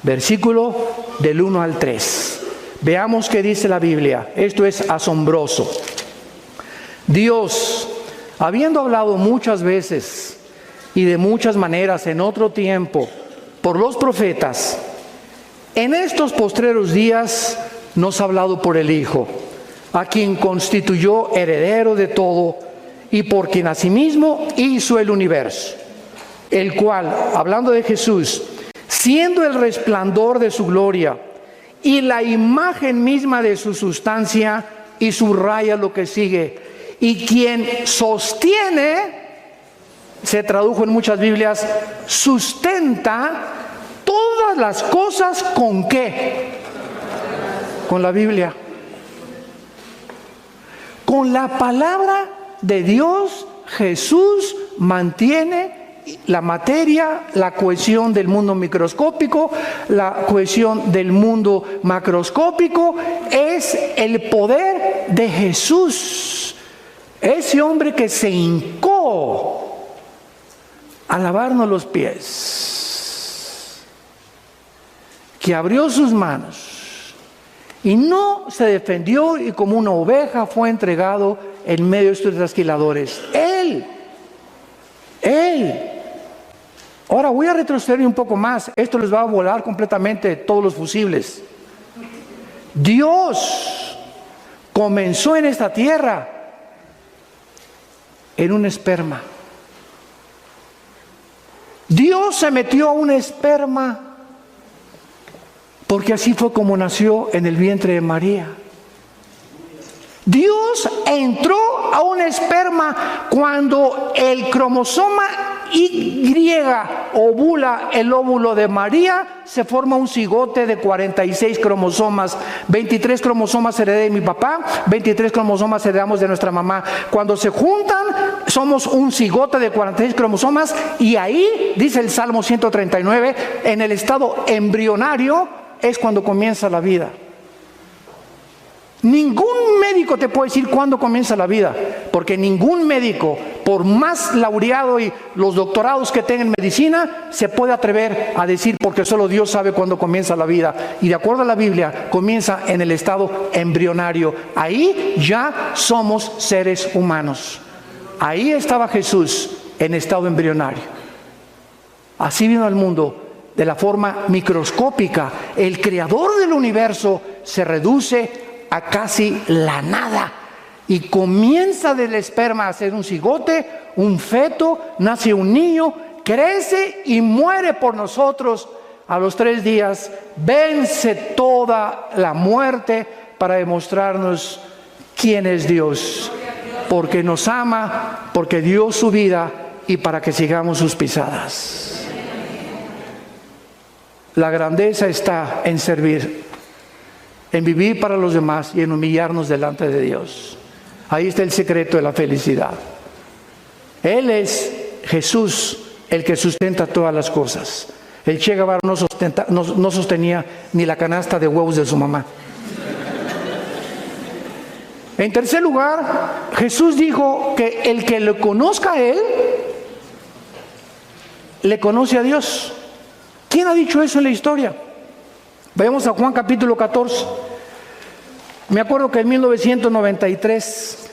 versículo del 1 al 3. Veamos qué dice la Biblia. Esto es asombroso. Dios, habiendo hablado muchas veces y de muchas maneras en otro tiempo por los profetas, en estos postreros días nos ha hablado por el Hijo, a quien constituyó heredero de todo y por quien asimismo hizo el universo, el cual, hablando de Jesús, siendo el resplandor de su gloria y la imagen misma de su sustancia, y subraya lo que sigue, y quien sostiene, se tradujo en muchas Biblias, sustenta todas las cosas. ¿Con qué? Con la Biblia. Con la palabra de Dios, Jesús mantiene la materia, la cohesión del mundo microscópico, la cohesión del mundo macroscópico. Es el poder de Jesús, ese hombre que se hincó a lavarnos los pies, que abrió sus manos y no se defendió y como una oveja fue entregado en medio de estos trasquiladores. Él. Ahora voy a retroceder un poco más. Esto les va a volar completamente todos los fusibles. Dios comenzó en esta tierra en un esperma. Dios se metió a un esperma porque así fue como nació en el vientre de María. Dios entró a un esperma cuando el cromosoma Y ovula el óvulo de María, se forma un cigote de 46 cromosomas. 23 cromosomas heredé de mi papá, 23 cromosomas heredamos de nuestra mamá. Cuando se juntan, somos un cigote de 46 cromosomas, y ahí, dice el Salmo 139, en el estado embrionario es cuando comienza la vida. Ningún médico te puede decir cuándo comienza la vida, porque ningún médico, por más laureado y los doctorados que tenga en medicina, se puede atrever a decir, porque solo Dios sabe cuándo comienza la vida. Y de acuerdo a la Biblia, comienza en el estado embrionario. Ahí ya somos seres humanos. Ahí estaba Jesús en estado embrionario. Así vino al mundo de la forma microscópica. El creador del universo se reduce a casi la nada y comienza del esperma a ser un cigote, un feto, nace un niño, crece y muere por nosotros. A los 3 días vence toda la muerte para demostrarnos quién es Dios, porque nos ama, porque dio su vida y para que sigamos sus pisadas. La grandeza está en servir, en vivir para los demás y en humillarnos delante de Dios. Ahí está el secreto de la felicidad. Él es Jesús el que sustenta todas las cosas. El Che Guevara no sostenía ni la canasta de huevos de su mamá. En tercer lugar, Jesús dijo que el que le conozca a Él, le conoce a Dios. ¿Quién ha dicho eso en la historia? Vayamos a Juan capítulo 14. Me acuerdo que en 1993,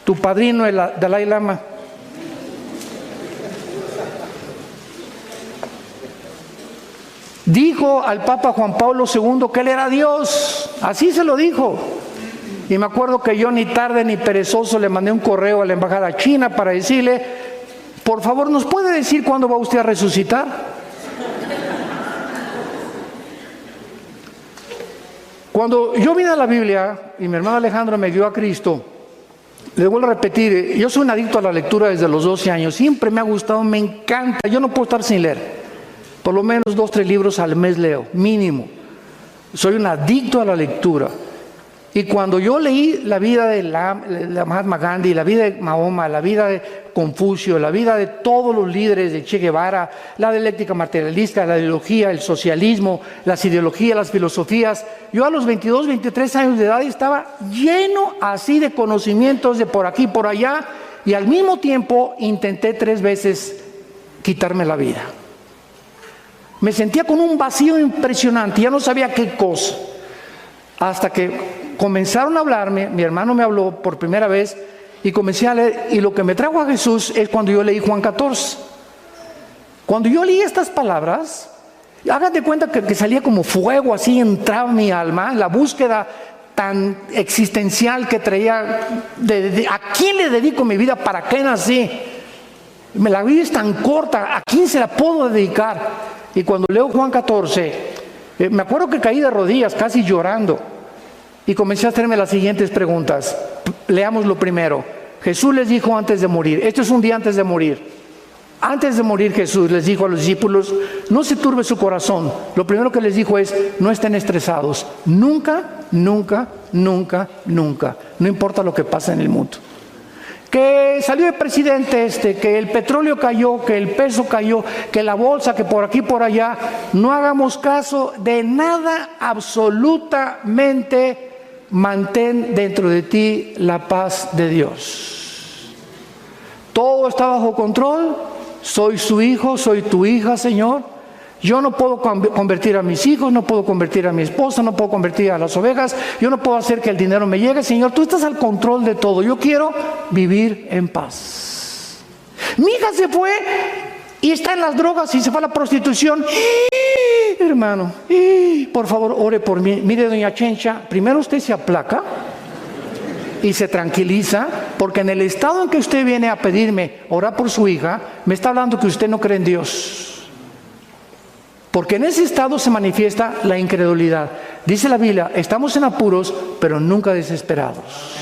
tu padrino, el Dalai Lama, dijo al Papa Juan Pablo II que él era Dios. Así se lo dijo. Y me acuerdo que yo, ni tarde ni perezoso, le mandé un correo a la embajada china para decirle: por favor, ¿nos puede decir cuándo va usted a resucitar? Cuando yo vine a la Biblia y mi hermano Alejandro me guió a Cristo, Le vuelvo a repetir, yo soy un adicto a la lectura desde los 12 años. Siempre me ha gustado, me encanta. Yo no puedo estar sin leer. Por lo menos 2, 3 libros al mes leo, mínimo. Soy un adicto a la lectura. Y cuando yo leí la vida de Mahatma Gandhi, la vida de Mahoma, la vida de Confucio, la vida de todos los líderes de Che Guevara, la dialéctica materialista, la ideología, el socialismo, las ideologías, las filosofías, yo a los 22, 23 años de edad estaba lleno así de conocimientos de por aquí y por allá, y al mismo tiempo intenté 3 veces quitarme la vida. Me sentía con un vacío impresionante, ya no sabía qué cosa, hasta que comenzaron a hablarme, mi hermano me habló por primera vez y comencé a leer, y lo que me trajo a Jesús es cuando yo leí Juan 14. Cuando yo leí estas palabras, hagan de cuenta que salía como fuego, así entraba en mi alma, la búsqueda tan existencial que traía, ¿a quién le dedico mi vida? ¿Para qué nací? La vida es tan corta, ¿a quién se la puedo dedicar? Y cuando leo Juan 14, me acuerdo que caí de rodillas, casi llorando. Y comencé a hacerme las siguientes preguntas. Leamos lo primero. Jesús les dijo antes de morir, esto es un día antes de morir. Antes de morir Jesús les dijo a los discípulos, no se turbe su corazón. Lo primero que les dijo es, no estén estresados. Nunca, nunca, nunca, nunca. No importa lo que pasa en el mundo. Que salió el presidente que el petróleo cayó, que el peso cayó, que la bolsa, que por aquí, por allá. No hagamos caso de nada absolutamente. Mantén dentro de ti la paz de Dios. Todo está bajo control. Soy su hijo, soy tu hija, Señor. Yo no puedo convertir a mis hijos, no puedo convertir a mi esposa, no puedo convertir a las ovejas. Yo no puedo hacer que el dinero me llegue. Señor, tú estás al control de todo. Yo quiero vivir en paz. Mi hija se fue y está en las drogas y se fue a la prostitución. Hermano, por favor, ore por mí. Mire, doña Chencha, primero usted se aplaca y se tranquiliza, porque en el estado en que usted viene a pedirme orar por su hija, me está hablando que usted no cree en Dios. Porque en ese estado se manifiesta la incredulidad. Dice la Biblia, estamos en apuros, pero nunca desesperados.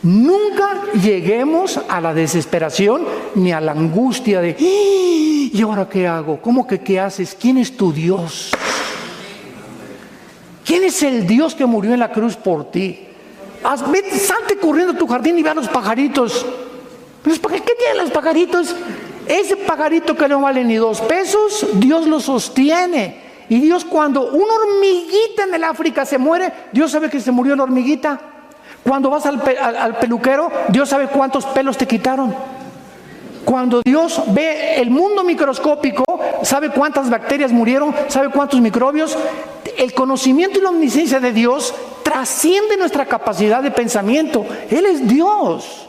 Nunca lleguemos a la desesperación ni a la angustia de ¿y ahora qué hago? ¿Cómo que qué haces? ¿Quién es tu Dios? ¿Quién es el Dios que murió en la cruz por ti? Salte corriendo a tu jardín y ve a los pajaritos. ¿Qué tienen los pajaritos? Ese pajarito que no vale ni 2 pesos, Dios lo sostiene. Y Dios, cuando una hormiguita en el África se muere, Dios sabe que se murió la hormiguita. Cuando vas al peluquero, Dios sabe cuántos pelos te quitaron. Cuando Dios ve el mundo microscópico, sabe cuántas bacterias murieron, sabe cuántos microbios. El conocimiento y la omnisciencia de Dios trasciende nuestra capacidad de pensamiento. Él es Dios.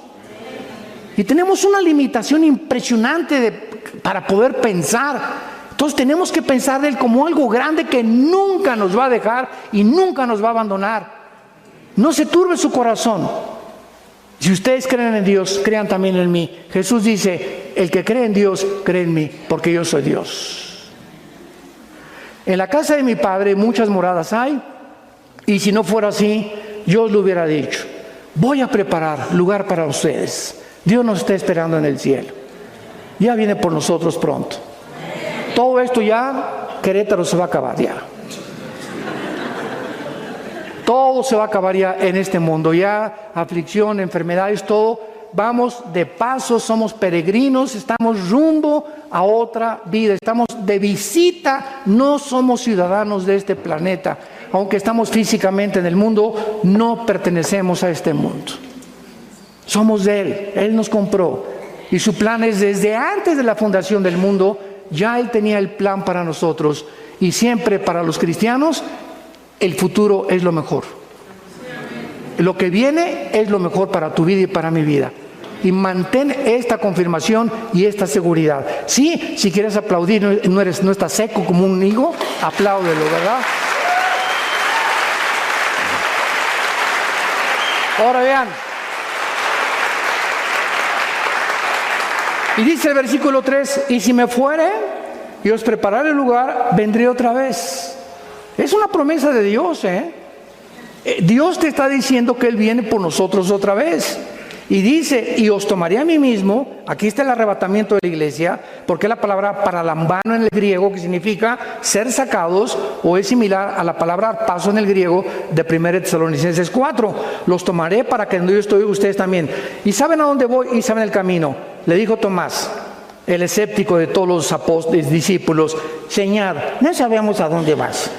Y tenemos una limitación impresionante para poder pensar. Entonces tenemos que pensar de Él como algo grande que nunca nos va a dejar y nunca nos va a abandonar. No se turbe su corazón. Si ustedes creen en Dios, crean también en mí. Jesús dice, el que cree en Dios, cree en mí, porque yo soy Dios. En la casa de mi Padre muchas moradas hay, y si no fuera así, yo os lo hubiera dicho. Voy a preparar lugar para ustedes. Dios nos está esperando en el cielo. Ya viene por nosotros pronto. Todo esto ya, Querétaro se va a acabar ya. Todo se va a acabar ya en este mundo, ya aflicción, enfermedades, todo. Vamos de paso, somos peregrinos, estamos rumbo a otra vida, estamos de visita, no somos ciudadanos de este planeta. Aunque estamos físicamente en el mundo, no pertenecemos a este mundo. Somos de Él, Él nos compró. Y su plan es desde antes de la fundación del mundo, ya Él tenía el plan para nosotros. Y siempre para los cristianos, el futuro es lo mejor. Lo que viene es lo mejor para tu vida y para mi vida. Y mantén esta confirmación y esta seguridad. Sí, si quieres aplaudir, no estás seco como un higo, apláudelo, ¿verdad? Ahora vean. Y dice el versículo 3, y si me fuere y os prepararé el lugar, vendré otra vez. Es una promesa de Dios, Dios te está diciendo que Él viene por nosotros otra vez. Y dice, y os tomaré a mí mismo. Aquí está el arrebatamiento de la iglesia, porque es la palabra paralambano en el griego, que significa ser sacados, o es similar a la palabra arpazo en el griego de 1 Tesalonicenses 4. Los tomaré para que donde yo estoy, ustedes también. ¿Y saben a dónde voy? Y saben el camino. Le dijo Tomás, el escéptico de todos los apóstoles, discípulos: Señor, no sabemos a dónde vas.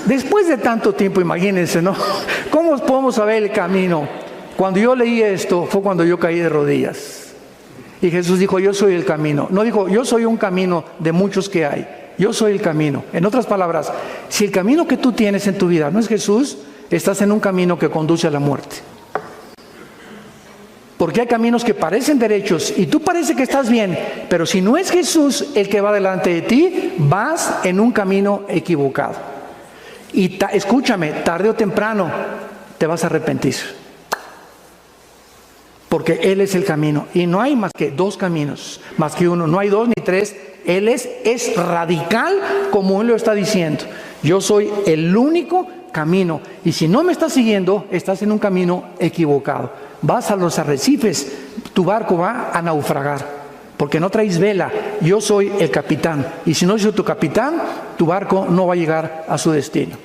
Después de tanto tiempo, imagínense, ¿no? ¿Cómo podemos saber el camino? Cuando yo leí esto, fue cuando yo caí de rodillas. Y Jesús dijo, yo soy el camino. No dijo, yo soy un camino de muchos que hay. Yo soy el camino. En otras palabras, si el camino que tú tienes en tu vida no es Jesús, estás en un camino que conduce a la muerte. Porque hay caminos que parecen derechos y tú parece que estás bien, pero si no es Jesús el que va delante de ti, vas en un camino equivocado. Y escúchame, tarde o temprano te vas a arrepentir. Porque Él es el camino. Y no hay más que dos caminos, más que uno. No hay dos ni tres. Él es radical como Él lo está diciendo. Yo soy el único camino. Y si no me estás siguiendo, estás en un camino equivocado. Vas a los arrecifes, tu barco va a naufragar. Porque no traes vela. Yo soy el capitán. Y si no soy tu capitán, tu barco no va a llegar a su destino.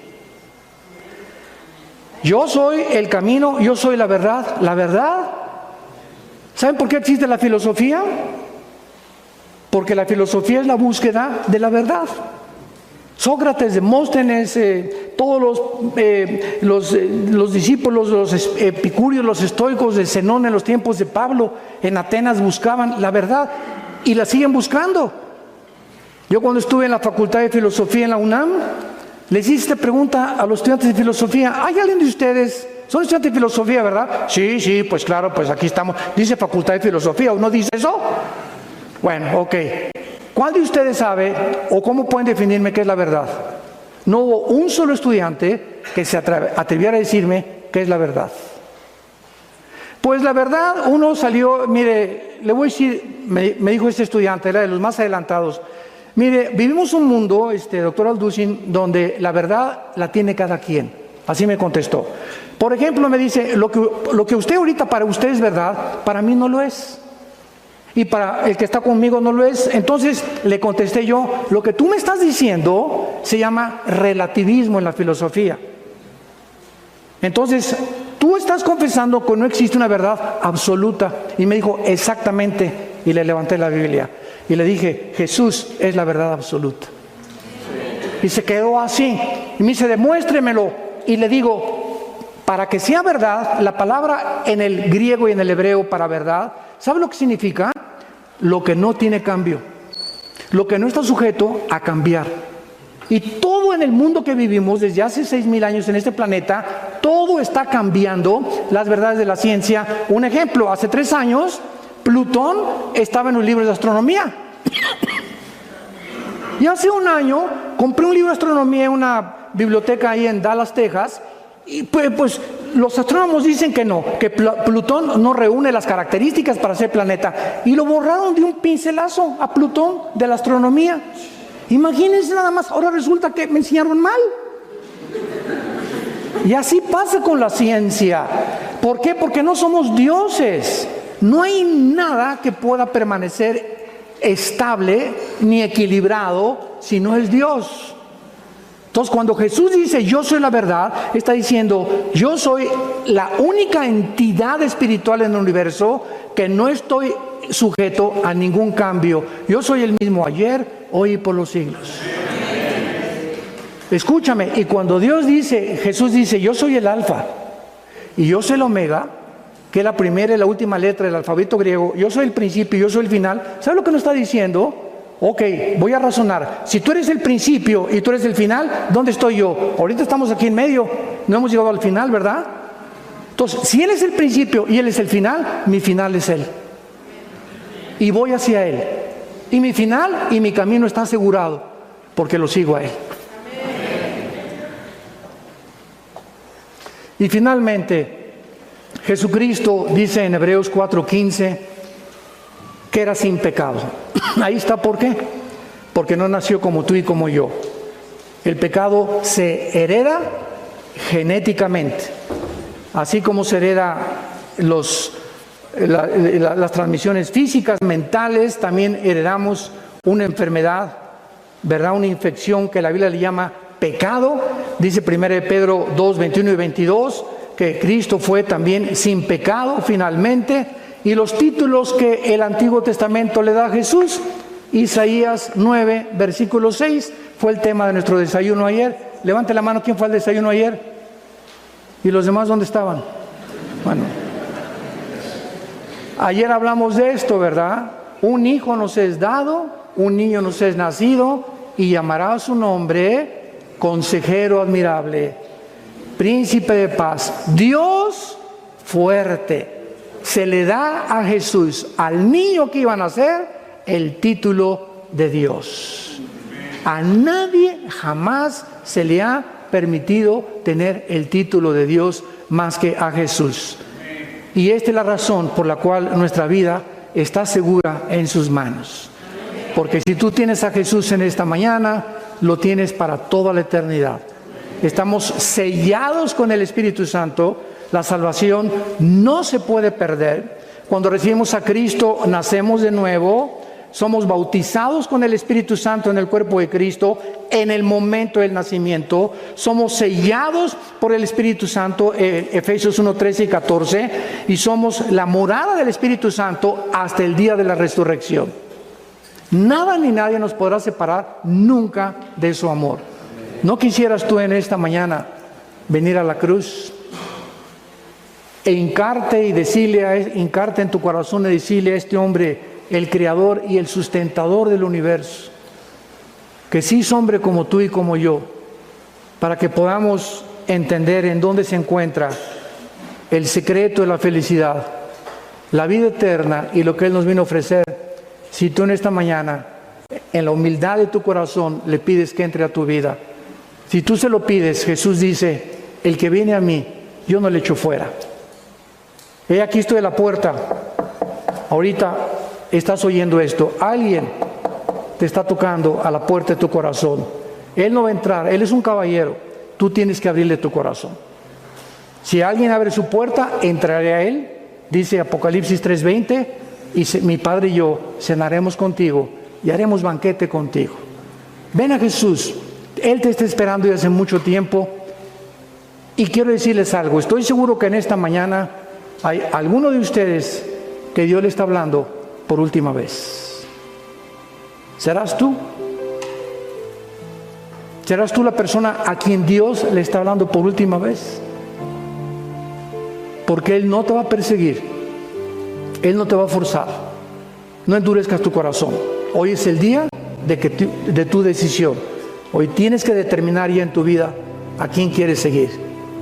Yo soy el camino, yo soy la verdad. La verdad. ¿Saben por qué existe la filosofía? Porque la filosofía es la búsqueda de la verdad. Sócrates, Demóstenes, todos los discípulos, los epicúreos, los estoicos de Zenón en los tiempos de Pablo, en Atenas buscaban la verdad y la siguen buscando. Yo cuando estuve en la Facultad de Filosofía en la UNAM, les hice esta pregunta a los estudiantes de filosofía. ¿Hay alguien de ustedes? Son estudiantes de filosofía, ¿verdad? Sí, pues claro, pues aquí estamos. Dice Facultad de Filosofía, ¿o no dice eso? Bueno, ok. ¿Cuál de ustedes sabe o cómo pueden definirme qué es la verdad? No hubo un solo estudiante que se atreviera a decirme qué es la verdad. Pues la verdad, uno salió, mire, le voy a decir, me dijo este estudiante, era de los más adelantados. Mire, vivimos un mundo, doctor Alducin, donde la verdad la tiene cada quien. Así me contestó. Por ejemplo, me dice, lo que usted ahorita para usted es verdad, para mí no lo es. Y para el que está conmigo no lo es. Entonces le contesté yo, lo que tú me estás diciendo se llama relativismo en la filosofía. Entonces, tú estás confesando que no existe una verdad absoluta. Y me dijo, exactamente. Y le levanté la Biblia. Y le dije, Jesús es la verdad absoluta. Y se quedó así. Y me dice, demuéstremelo. Y le digo, para que sea verdad, la palabra en el griego y en el hebreo para verdad, ¿sabe lo que significa? Lo que no tiene cambio. Lo que no está sujeto a cambiar. Y todo en el mundo que vivimos desde hace 6,000 años en este planeta, todo está cambiando las verdades de la ciencia. Un ejemplo, hace 3 años, Plutón estaba en un libro de astronomía. Y hace 1 año compré un libro de astronomía en una biblioteca ahí en Dallas, Texas, y pues los astrónomos dicen que no, que Plutón no reúne las características para ser planeta, y lo borraron de un pincelazo a Plutón de la astronomía. Imagínense nada más, ahora resulta que me enseñaron mal. Y así pasa con la ciencia. ¿Por qué? Porque no somos dioses. No hay nada que pueda permanecer estable ni equilibrado si no es Dios. Entonces, cuando Jesús dice yo soy la verdad, está diciendo yo soy la única entidad espiritual en el universo que no estoy sujeto a ningún cambio. Yo soy el mismo ayer, hoy y por los siglos. Escúchame, y cuando Dios dice, Jesús dice yo soy el alfa y yo soy el omega, que es la primera y la última letra del alfabeto griego, yo soy el principio y yo soy el final, ¿sabe lo que nos está diciendo? Ok, voy a razonar. Si tú eres el principio y tú eres el final, ¿dónde estoy yo? Ahorita estamos aquí en medio, no hemos llegado al final, ¿verdad? Entonces, si Él es el principio y Él es el final, mi final es Él. Y voy hacia Él. Y mi final y mi camino está asegurado, porque lo sigo a Él. Y finalmente, Jesucristo dice en Hebreos 4:15 que era sin pecado. Ahí está, ¿por qué? Porque no nació como tú y como yo. El pecado se hereda genéticamente. Así como se hereda las transmisiones físicas, mentales, también heredamos una enfermedad, ¿verdad? Una infección que la Biblia le llama pecado. Dice 1 Pedro 2, 21 y 22, que Cristo fue también sin pecado finalmente. Y los títulos que el Antiguo Testamento le da a Jesús, Isaías 9, versículo 6, fue el tema de nuestro desayuno ayer. Levante la mano, ¿quién fue al desayuno ayer? ¿Y los demás dónde estaban? Bueno, ayer hablamos de esto, ¿verdad? Un hijo nos es dado, un niño nos es nacido, y llamará su nombre Consejero Admirable, Príncipe de Paz, Dios fuerte. Se le da a Jesús, al niño que iba a nacer, el título de Dios. A nadie jamás se le ha permitido tener el título de Dios más que a Jesús. Y esta es la razón por la cual nuestra vida está segura en sus manos. Porque si tú tienes a Jesús en esta mañana, lo tienes para toda la eternidad. Estamos sellados con el Espíritu Santo. La salvación no se puede perder. Cuando recibimos a Cristo, nacemos de nuevo. Somos bautizados con el Espíritu Santo en el cuerpo de Cristo en el momento del nacimiento. Somos sellados por el Espíritu Santo, Efesios 1, 13 y 14. Y somos la morada del Espíritu Santo hasta el día de la resurrección. Nada ni nadie nos podrá separar nunca de su amor. ¿No quisieras tú en esta mañana venir a la cruz e hincarte en tu corazón y decirle a este hombre, el creador y el sustentador del universo, que sí es hombre como tú y como yo, para que podamos entender en dónde se encuentra el secreto de la felicidad, la vida eterna y lo que Él nos vino a ofrecer? Si tú en esta mañana, en la humildad de tu corazón, le pides que entre a tu vida, si tú se lo pides, Jesús dice, el que viene a mí, yo no le echo fuera. Aquí estoy a la puerta. Ahorita estás oyendo esto. Alguien te está tocando a la puerta de tu corazón. Él no va a entrar, Él es un caballero. Tú tienes que abrirle tu corazón. Si alguien abre su puerta, entraré a Él. Dice Apocalipsis 3:20, y mi Padre y yo cenaremos contigo y haremos banquete contigo. Ven a Jesús. Él te está esperando desde hace mucho tiempo. Y quiero decirles algo. Estoy seguro que en esta mañana hay alguno de ustedes que Dios le está hablando por última vez. ¿Serás tú? ¿Serás tú la persona a quien Dios le está hablando por última vez? Porque Él no te va a perseguir. Él no te va a forzar. No endurezcas tu corazón. Hoy es el día de tu decisión. Hoy tienes que determinar ya en tu vida a quién quieres seguir.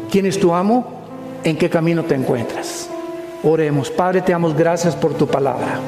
¿Quién es tu amo? ¿En qué camino te encuentras? Oremos. Padre, te damos gracias por tu palabra.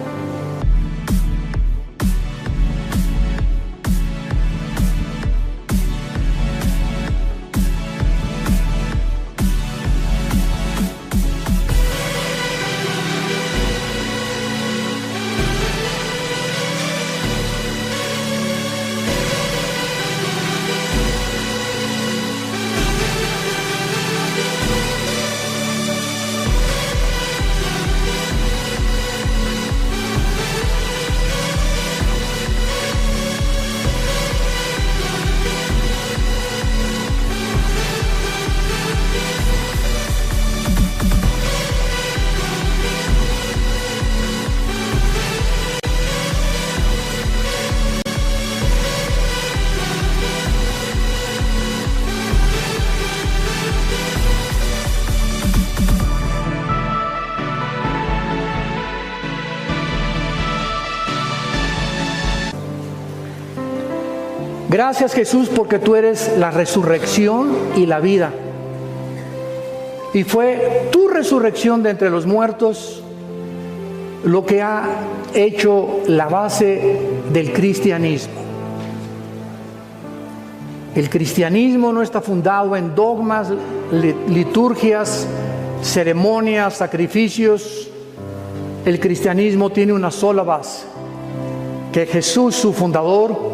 Gracias, Jesús, porque tú eres la resurrección y la vida. Y fue tu resurrección de entre los muertos lo que ha hecho la base del cristianismo. El cristianismo no está fundado en dogmas, liturgias, ceremonias, sacrificios. El cristianismo tiene una sola base, que Jesús, su fundador,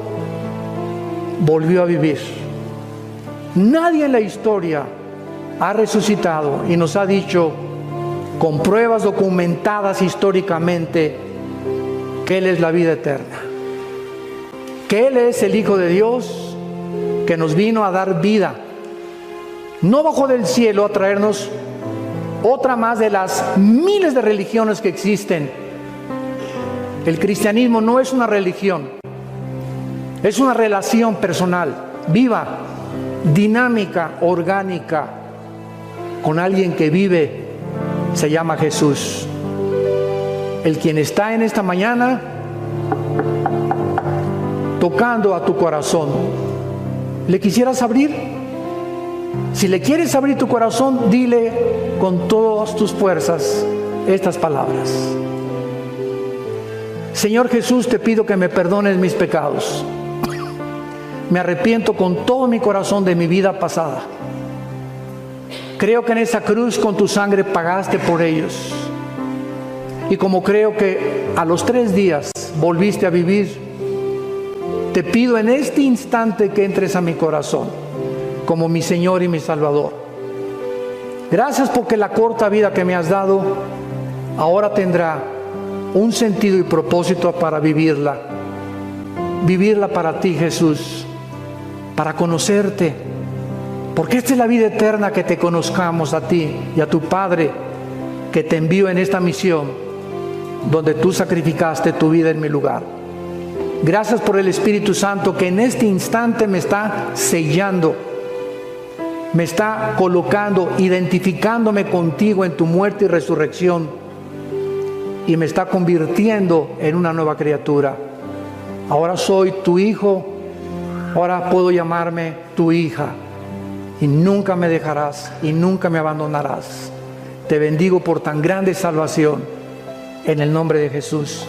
volvió a vivir. Nadie en la historia ha resucitado y nos ha dicho, con pruebas documentadas históricamente, que Él es la vida eterna, que Él es el Hijo de Dios, que nos vino a dar vida, no bajó del cielo a traernos otra más de las miles de religiones que existen. El cristianismo no es una religión, es una relación personal, viva, dinámica, orgánica, con alguien que vive, se llama Jesús. El quien está en esta mañana tocando a tu corazón. ¿Le quisieras abrir? Si le quieres abrir tu corazón, dile con todas tus fuerzas estas palabras. Señor Jesús, te pido que me perdones mis pecados. Me arrepiento con todo mi corazón de mi vida pasada. Creo que en esa cruz con tu sangre pagaste por ellos. Y como creo que a los 3 días volviste a vivir, te pido en este instante que entres a mi corazón como mi Señor y mi Salvador. Gracias porque la corta vida que me has dado ahora tendrá un sentido y propósito para vivirla. Vivirla para ti, Jesús, para conocerte. Porque esta es la vida eterna, que te conozcamos a ti y a tu Padre, que te envió en esta misión, donde tú sacrificaste tu vida en mi lugar. Gracias por el Espíritu Santo que en este instante me está sellando, me está colocando, identificándome contigo en tu muerte y resurrección, y me está convirtiendo en una nueva criatura. Ahora soy tu hijo, ahora puedo llamarme tu hija, y nunca me dejarás y nunca me abandonarás. Te bendigo por tan grande salvación, en el nombre de Jesús.